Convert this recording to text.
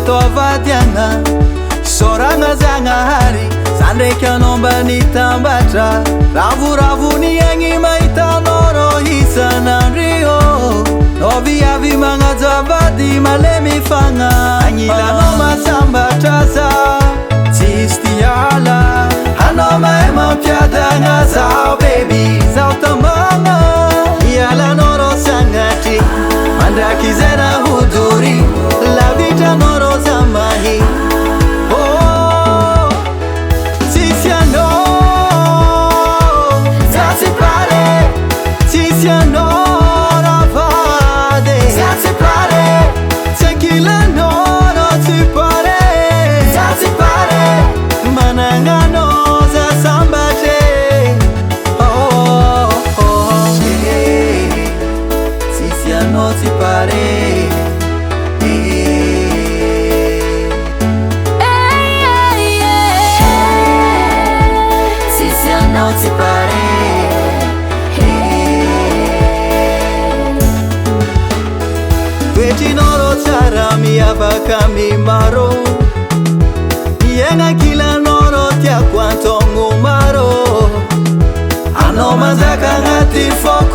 tovadiana soranga zanahari sandreka nomba nitambatra ravu ni yangi maitanoro hisanandrio noviavi manga zavadi malemi fanga anyila noma sambatraza tistiala hanoma ema piadanga zao baby zao tamanga yala noro sangati mandaki zena huduri la vita noro zamani oh tisiano zati pare tisiano ravade zati pare tequila noro ti pare zati pare manangano za sambate oh oh yeah. Tisiano ti pare ti pare Veji noro tsara miavaka mimaro Yenga kila noro tia kwanto ngumaro Ano mazaka ngati foko